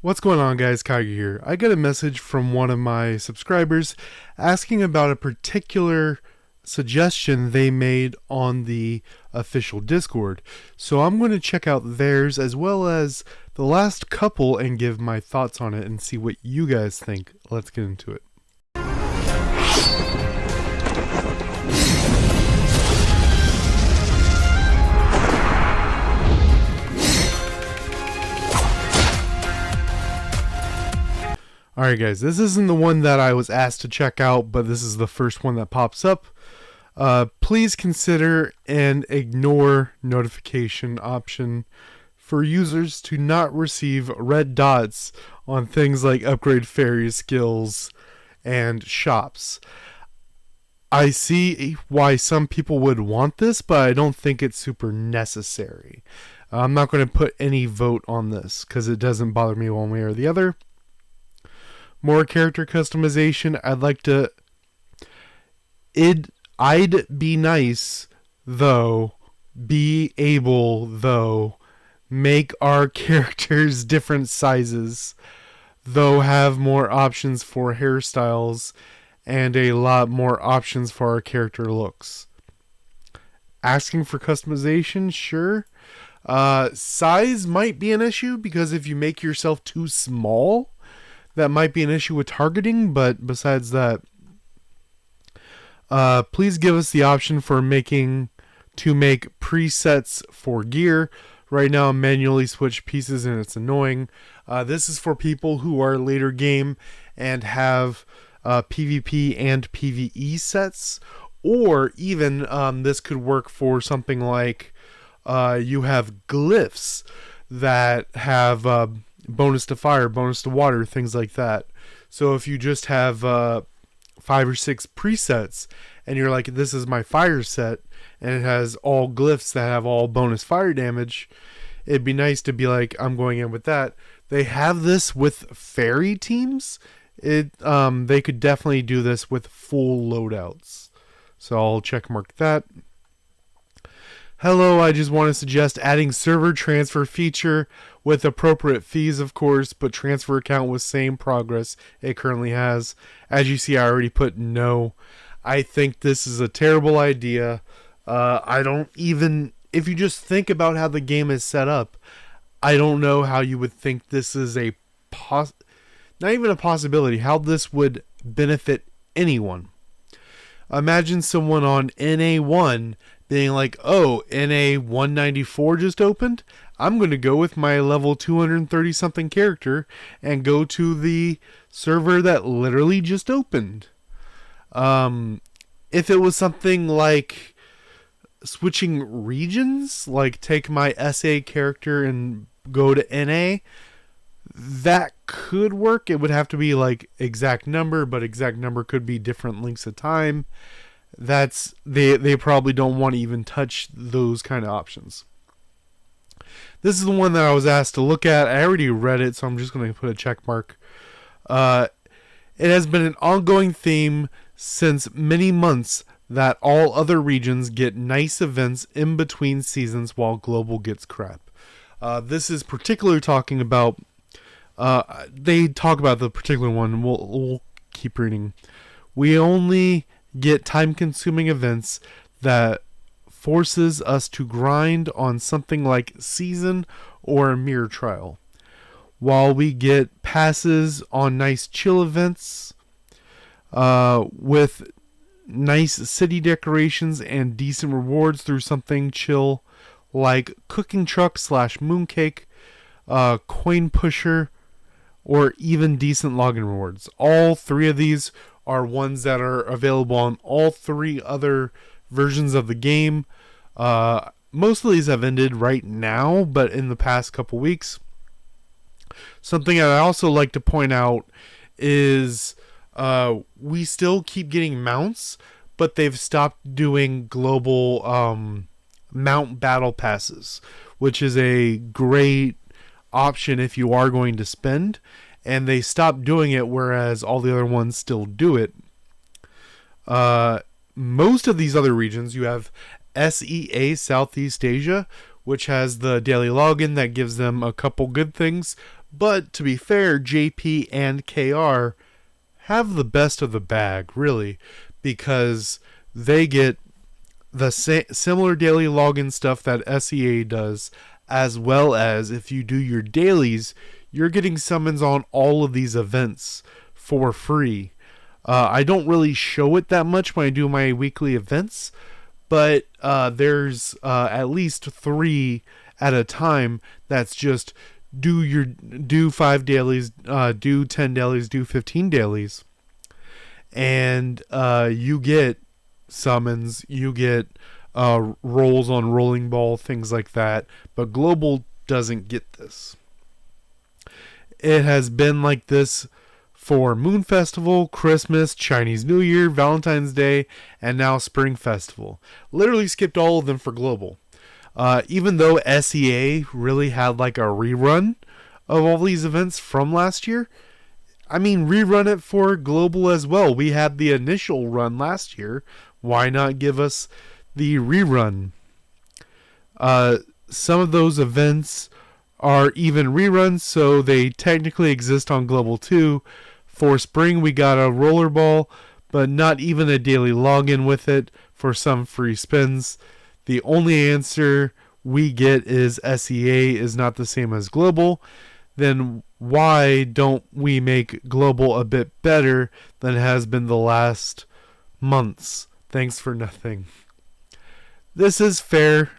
What's going on, guys? Kage here. I got a message from one of my subscribers asking about a particular suggestion they made on the official Discord. So I'm going to check out theirs as well as the last couple and give my thoughts on it and see what you guys think. Let's get into it. Alright guys, this isn't the one that I was asked to check out, but this is the first one that pops up. Please consider and ignore notification option for users to not receive red dots on things like upgrade fairy skills and shops. I see why some people would want this, but I don't think it's super necessary. I'm not going to put any vote on this because it doesn't bother me one way or the other. More character customization. I'd be nice though, be able though, make our characters different sizes, though have more options for hairstyles and a lot more options for our character looks. Asking for customization, sure. Size might be an issue because if you make yourself too small, that might be an issue with targeting, but besides that, please give us the option for make presets for gear. Right now, I'm manually switch pieces and it's annoying. This is for people who are later game and have PvP and PvE sets, or even this could work for something like you have glyphs that have bonus to fire, bonus to water, things like that. So if you just have 5 or 6 presets and you're like, this is my fire set and it has all glyphs that have all bonus fire damage, it'd be nice to be like, I'm going in with that. They have this with fairy teams. They could definitely do this with full loadouts. So I'll check mark that. Hello, I just want to suggest adding server transfer feature with appropriate fees, of course, but transfer account with same progress it currently has. As you see, I already put no. I think this is a terrible idea. If you just think about how the game is set up, I don't know how you would think this is not even a possibility, how this would benefit anyone. Imagine someone on NA1 being like, oh, NA 194 just opened? I'm going to go with my level 230 something character and go to the server that literally just opened. If it was something like switching regions, like take my SA character and go to NA, that could work. It would have to be like exact number, but exact number could be different lengths of time. They probably don't want to even touch those kind of options. This is the one that I was asked to look at. I already read it, so I'm just going to put a check mark. It has been an ongoing theme since many months that all other regions get nice events in between seasons while global gets crap. This is particularly talking about they talk about the particular one. We'll keep reading. We only get time-consuming events that forces us to grind on something like season or mirror trial, while we get passes on nice chill events with nice city decorations and decent rewards through something chill like cooking truck / mooncake, coin pusher, or even decent login rewards. All 3 of these are ones that are available on all 3 other versions of the game. Most of these have ended right now, but in the past couple weeks. Something that I also like to point out is we still keep getting mounts, but they've stopped doing global mount battle passes, which is a great option if you are going to spend, and they stopped doing it, whereas all the other ones still do it. Most of these other regions, you have SEA, Southeast Asia, which has the daily login that gives them a couple good things, But to be fair, JP and KR have the best of the bag, really, because they get the similar daily login stuff that SEA does, as well as if you do your dailies, you're getting summons on all of these events for free. I don't really show it that much when I do my weekly events, but there's at least 3 at a time that's just do 5 dailies, do 10 dailies, do 15 dailies, and you get summons, you get rolls on rolling ball, things like that. But global doesn't get this. It has been like this for Moon Festival, Christmas, Chinese New Year, Valentine's Day, and now Spring Festival. Literally skipped all of them for global. Even though SEA really had like a rerun of all these events from last year, I mean, rerun it for global as well. We had the initial run last year. Why not give us the rerun? Some of those events are even reruns, so they technically exist on global too. For spring, we got a rollerball, but not even a daily login with it for some free spins. The only answer we get is SEA is not the same as global. Then why don't we make global a bit better than it has been the last months? Thanks for nothing. This is fair.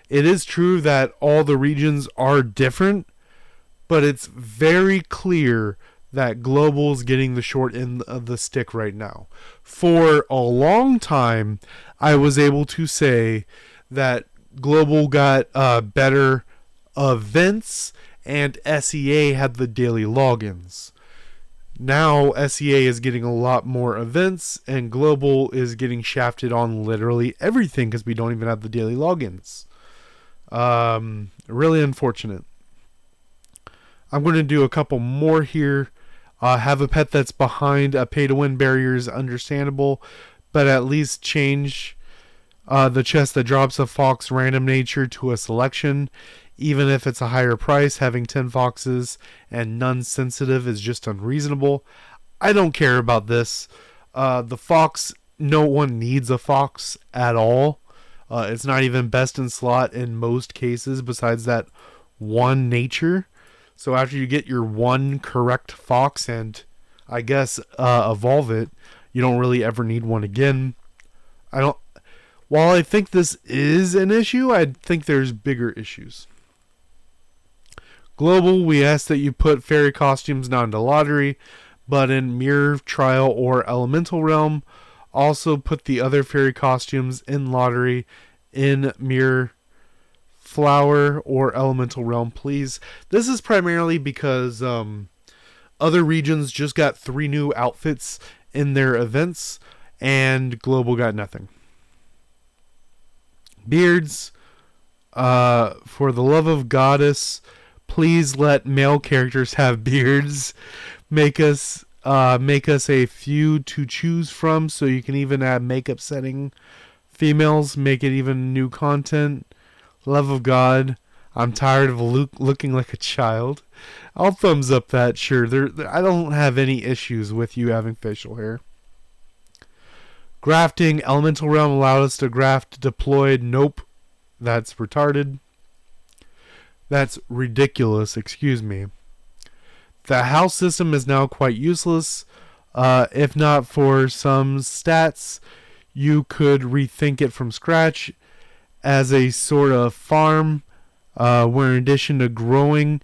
It is true that all the regions are different, but it's very clear that global's getting the short end of the stick right now. For a long time, I was able to say that global got better events and SEA had the daily logins. Now SEA is getting a lot more events and global is getting shafted on literally everything because we don't even have the daily logins. Really unfortunate. I'm going to do a couple more here. Have a pet that's behind a pay-to-win barrier is understandable, but at least change the chest that drops a fox random nature to a selection. Even if it's a higher price, having 10 foxes and none sensitive is just unreasonable. I don't care about this. The fox, no one needs a fox at all. It's not even best in slot in most cases besides that one nature. So after you get your one correct fox and I guess evolve it, you don't really ever need one again. While I think this is an issue, I think there's bigger issues. Global, we ask that you put fairy costumes not into lottery, but in mirror, trial, or elemental realm. Also put the other fairy costumes in lottery, in mirror, flower, or elemental realm, please. This is primarily because other regions just got 3 new outfits in their events, and global got nothing. Beards, for the love of goddess, please let male characters have beards. Make us a few to choose from, so you can even add makeup setting. Females, make it even new content. Love of God, I'm tired of looking like a child. I'll thumbs up that, sure. I don't have any issues with you having facial hair. Grafting, elemental realm allowed us to graft deployed. Nope, that's retarded. That's ridiculous, excuse me. The house system is now quite useless. If not for some stats, you could rethink it from scratch as a sort of farm, where in addition to growing,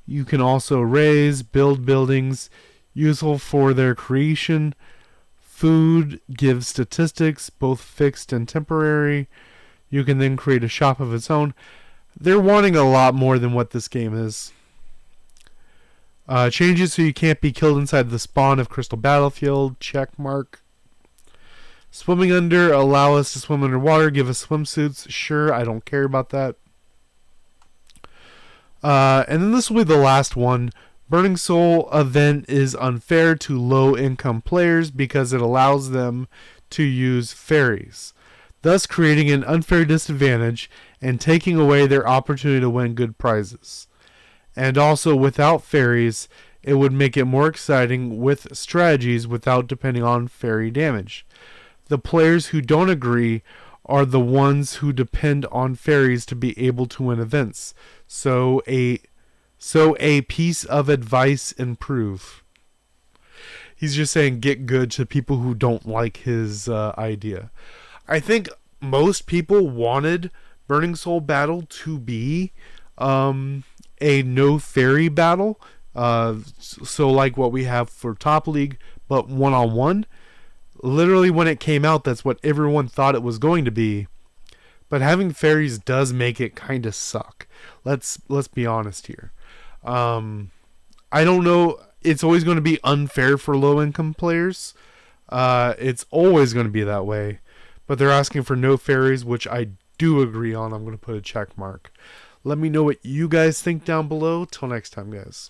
you can also raise, build buildings useful for their creation. Food gives statistics, both fixed and temporary. You can then create a shop of its own. They're wanting a lot more than what this game is. Changes so you can't be killed inside the spawn of Crystal Battlefield. Check mark. Swimming under, allow us to swim underwater. Give us swimsuits. Sure, I don't care about that. And then this will be the last one. Burning Soul event is unfair to low-income players because it allows them to use fairies, thus creating an unfair disadvantage and taking away their opportunity to win good prizes. And also, without fairies, it would make it more exciting with strategies without depending on fairy damage. The players who don't agree are the ones who depend on fairies to be able to win events. So a piece of advice: improve. He's just saying get good to people who don't like his idea. I think most people wanted Burning Soul Battle to be a no fairy battle. So like what we have for Top League, but one-on-one. Literally when it came out, that's what everyone thought it was going to be. But having fairies does make it kind of suck. Let's be honest here. I don't know. It's always going to be unfair for low-income players. It's always going to be that way. But they're asking for no fairies, which I do agree on. I'm going to put a check mark. Let me know what you guys think down below. Till next time, guys.